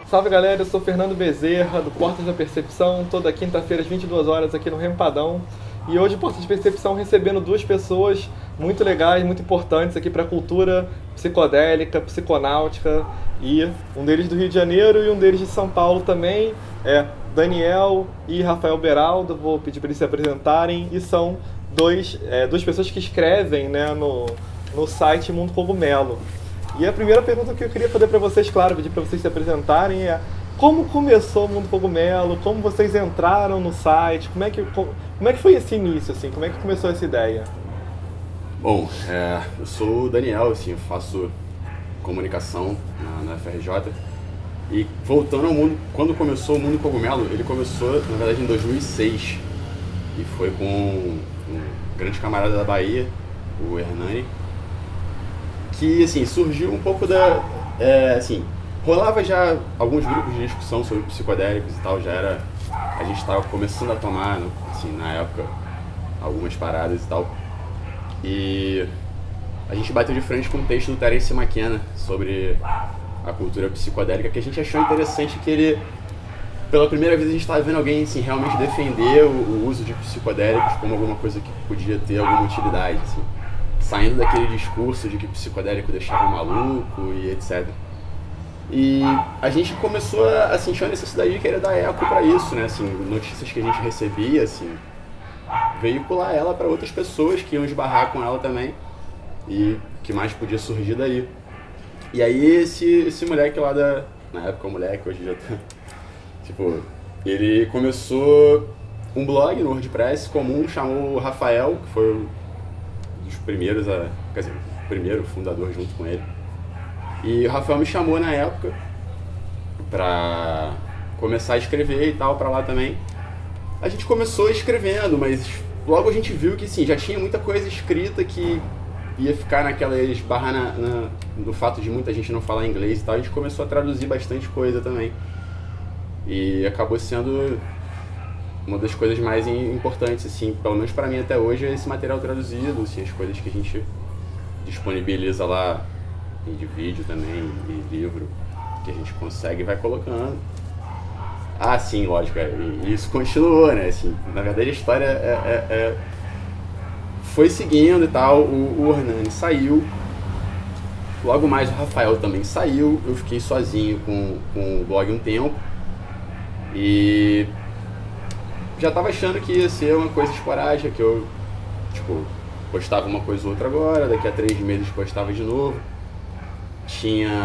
Salve galera, eu sou Fernando Bezerra, do Portas da Percepção, toda quinta-feira às 22 horas aqui no Rempadão. E hoje, Portas da Percepção recebendo duas pessoas muito legais, muito importantes aqui para a cultura psicodélica, psiconáutica. E um deles do Rio de Janeiro e um deles de São Paulo também, é Daniel e Rafael Beraldo. Vou pedir para eles se apresentarem. E são duas pessoas que escrevem, né, no site Mundo Cogumelo. E a primeira pergunta que eu queria fazer para vocês, claro, pedir para vocês se apresentarem, é como começou o Mundo Cogumelo, como vocês entraram no site, como é que foi esse início, assim, como é que começou essa ideia? Bom, eu sou o Daniel, assim, eu faço comunicação na FRJ. E voltando ao mundo, quando começou o Mundo Cogumelo, ele começou, na verdade, em 2006. E foi com um grande camarada da Bahia, o Hernani, que, assim, surgiu um pouco assim, rolava já alguns grupos de discussão sobre psicodélicos e tal, a gente estava começando a tomar, assim, na época, algumas paradas e tal. E a gente bateu de frente com um texto do Terence McKenna sobre a cultura psicodélica, que a gente achou interessante, que ele, pela primeira vez, a gente estava vendo alguém, assim, realmente defender o uso de psicodélicos como alguma coisa que podia ter alguma utilidade, assim, saindo daquele discurso de que psicodélico deixava maluco e etc. E a gente começou a sentir a necessidade de querer dar eco para isso, né? Assim, notícias que a gente recebia, assim, veicular ela para outras pessoas que iam esbarrar com ela também, e o que mais podia surgir daí. E aí esse moleque lá na época, o moleque, hoje já tá, tipo, ele começou um blog no WordPress comum, chamou o Rafael, que foi dos primeiros quer dizer, o primeiro fundador junto com ele. E o Rafael me chamou na época pra começar a escrever e tal, pra lá também. A gente começou escrevendo, mas logo a gente viu que, sim, já tinha muita coisa escrita que ia ficar naquelas barras no fato de muita gente não falar inglês e tal. A gente começou a traduzir bastante coisa também. E acabou sendo uma das coisas mais importantes, assim, pelo menos para mim até hoje, é esse material traduzido, assim, as coisas que a gente disponibiliza lá, de vídeo também, e livro, que a gente consegue e vai colocando. Ah, sim, lógico, e isso continuou, né, assim, na verdade a história foi seguindo e tal. O Hernani saiu, logo mais o Rafael também saiu, eu fiquei sozinho com o blog um tempo, e já tava achando que ia ser uma coisa esporádica, que eu, tipo, postava uma coisa ou outra agora, daqui a 3 meses postava de novo.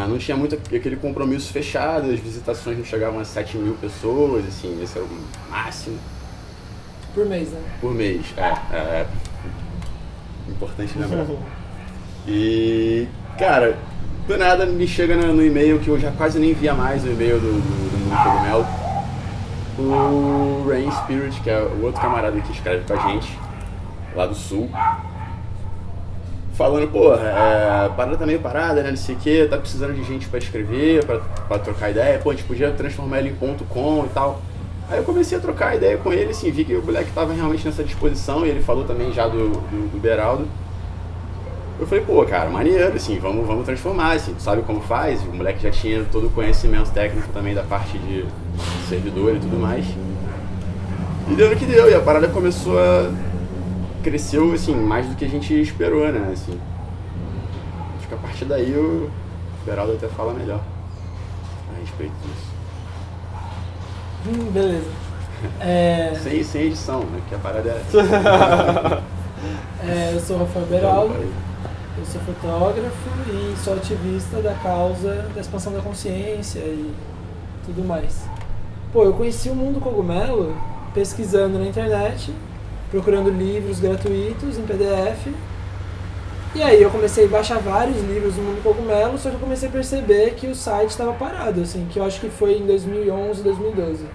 Não tinha muito aquele compromisso fechado, as visitações não chegavam a 7 mil pessoas, assim, esse era o máximo. Por mês, né? Por mês, importante lembrar. E, cara, do nada me chega no e-mail, que eu já quase nem via mais o e-mail do Mundo Cogumelo, o Rain Spirit, que é o outro camarada que escreve com a gente, lá do sul, falando, pô, a parada tá meio parada, né, não sei o que, tá precisando de gente pra escrever, pra trocar ideia, pô, a gente podia transformar ele em .com e tal. Aí eu comecei a trocar ideia com ele, assim, vi que o moleque tava realmente nessa disposição, e ele falou também já do Beraldo. Eu falei, pô, cara, maneiro, assim, vamos transformar, assim, tu sabe como faz? O moleque já tinha todo o conhecimento técnico também da parte de servidor e tudo mais. E deu no que deu, e a parada cresceu, assim, mais do que a gente esperou, né, assim. Acho que a partir daí o Beraldo até fala melhor a respeito disso. Beleza. Sem edição, né, que a parada Eu sou o Rafael Beraldo, eu sou fotógrafo e sou ativista da causa da expansão da consciência e tudo mais. Pô, eu conheci o Mundo Cogumelo pesquisando na internet, procurando livros gratuitos em PDF. E aí eu comecei a baixar vários livros do Mundo Cogumelo, só que eu comecei a perceber que o site estava parado, assim, que eu acho que foi em 2011, 2012.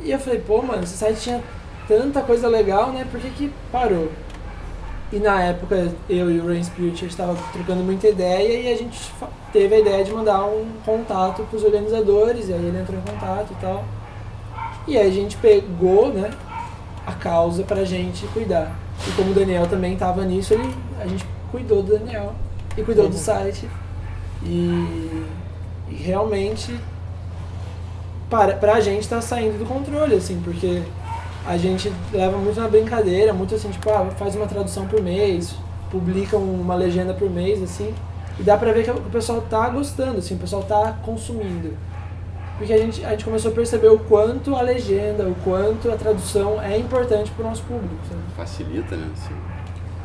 E eu falei, pô, mano, esse site tinha tanta coisa legal, né, por que parou? E na época eu e o Rain Spirit estavam trocando muita ideia e a gente teve a ideia de mandar um contato para os organizadores, e aí ele entrou em contato e tal. E aí a gente pegou, né, a causa pra gente cuidar. E como o Daniel também estava nisso, a gente cuidou do Daniel e cuidou do site. E E realmente, pra gente tá saindo do controle, assim, porque a gente leva muito na brincadeira, muito assim, tipo, faz uma tradução por mês, publica uma legenda por mês, assim, e dá pra ver que o pessoal tá gostando, assim, o pessoal tá consumindo. Porque a gente começou a perceber o quanto a legenda, o quanto a tradução é importante pro nosso público, sabe? Facilita, né? Assim.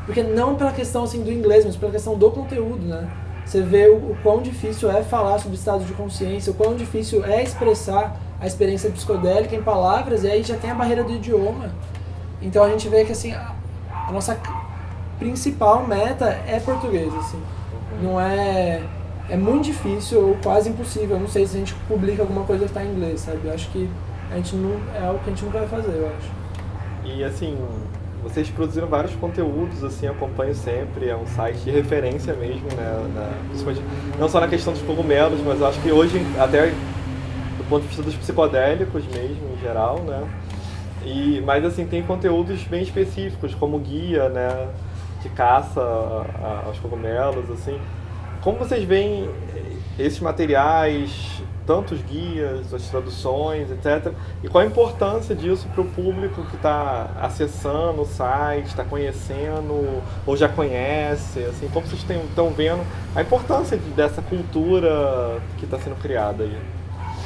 Porque não pela questão assim, do inglês, mas pela questão do conteúdo, né? Você vê o quão difícil é falar sobre estado de consciência, o quão difícil é expressar a experiência psicodélica em palavras, e aí já tem a barreira do idioma. Então a gente vê que assim, a nossa principal meta é português, assim. Não é... É muito difícil ou quase impossível. Eu não sei se a gente publica alguma coisa que está em inglês, sabe? Eu acho que a gente não, é algo que a gente nunca vai fazer, eu acho. E assim, vocês produziram vários conteúdos, assim, eu acompanho sempre, é um site de referência mesmo, né? Principalmente, não só na questão dos cogumelos, mas eu acho que hoje, até do ponto de vista dos psicodélicos mesmo, em geral, né? Mas assim, tem conteúdos bem específicos, como guia, né? De caça aos cogumelos, assim. Como vocês veem esses materiais, tanto os guias, as traduções, etc. E qual a importância disso para o público que está acessando o site, está conhecendo ou já conhece? Assim, como vocês estão vendo a importância dessa cultura que está sendo criada aí?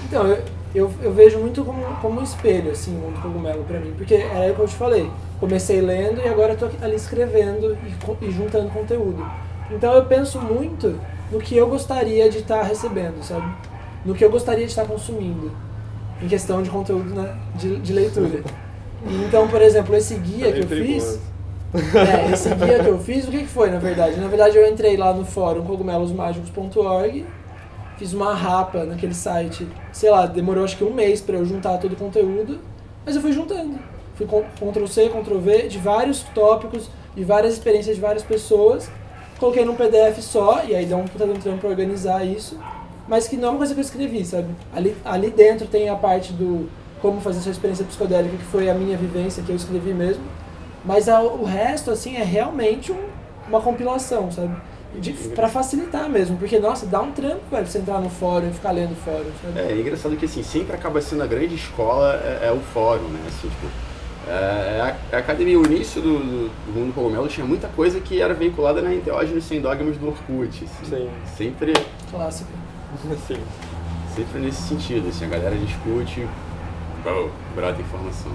Então, eu vejo muito como um espelho, assim, o mundo cogumelo para mim. Porque era o que eu te falei. Comecei lendo e agora estou ali escrevendo e juntando conteúdo. Então eu penso muito no que eu gostaria de estar recebendo, sabe? No que eu gostaria de estar consumindo, em questão de conteúdo, né? de leitura. Então, por exemplo, esse guia que eu fiz... esse guia que eu fiz, o que foi, na verdade? Na verdade, eu entrei lá no fórum cogumelosmágicos.org, fiz uma rapa naquele site, sei lá, demorou acho que um mês para eu juntar todo o conteúdo, mas eu fui juntando. Fui Ctrl+C, Ctrl+V, de vários tópicos, de várias experiências de várias pessoas, coloquei num PDF só, e aí deu um puta de um trampo pra organizar isso, mas que não é uma coisa que eu escrevi, sabe? Ali dentro tem a parte do como fazer sua experiência psicodélica, que foi a minha vivência, que eu escrevi mesmo, mas o resto, assim, é realmente uma compilação, sabe? Pra facilitar mesmo, porque, nossa, dá um trampo, velho, você entrar no fórum e ficar lendo o fórum, sabe? É engraçado que, assim, sempre acaba sendo a grande escola é o fórum, né? Assim, tipo, a academia, o início do mundo cogumelo tinha muita coisa que era vinculada na enteógenes sem dogmas do Orkut. Assim. Sim. Sempre... Clássico. Sim. Sempre nesse sentido, assim, a galera discute, brota informação.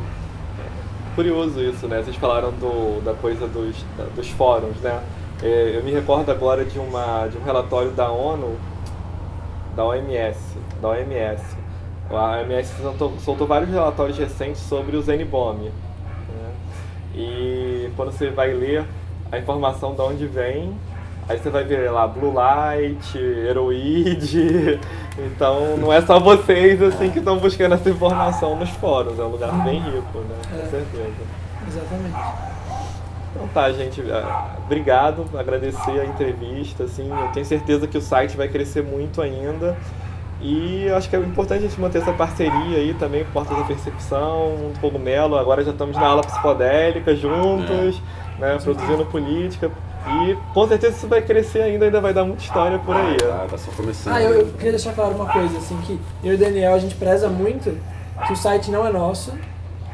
Curioso isso, né? Vocês falaram da coisa dos fóruns, né? Eu me recordo agora de um relatório da ONU, da OMS. A OMS soltou vários relatórios recentes sobre o Zenibome, né? E quando você vai ler a informação de onde vem, aí você vai ver lá Blue Light, Heroid. Então não é só vocês assim que estão buscando essa informação nos fóruns, é um lugar bem rico, né? Com certeza. Exatamente. Então tá, gente, obrigado, agradecer a entrevista, assim, eu tenho certeza que o site vai crescer muito ainda. E acho que é importante a gente manter essa parceria aí também, Portas da Percepção, Mundo Cogumelo, agora já estamos na aula psicodélica juntos, né, produzindo política. E com certeza isso vai crescer ainda vai dar muita história por aí. Tá só começando. Eu queria deixar claro uma coisa, assim, que eu e o Daniel, a gente preza muito que o site não é nosso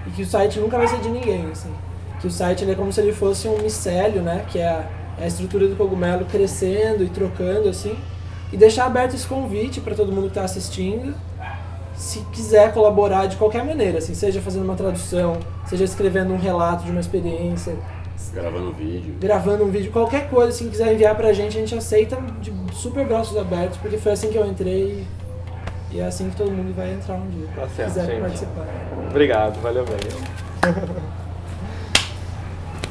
e que o site nunca vai ser de ninguém, assim. Que o site ele é como se ele fosse um micélio, né, que é a estrutura do cogumelo crescendo e trocando, assim. E deixar aberto esse convite para todo mundo que está assistindo, se quiser colaborar de qualquer maneira, assim, seja fazendo uma tradução, seja escrevendo um relato de uma experiência, gravando um vídeo, qualquer coisa, assim, quiser enviar pra gente, a gente aceita de super braços abertos, porque foi assim que eu entrei e é assim que todo mundo vai entrar um dia. Tá certo, quiser gente. participar. Obrigado, valeu bem.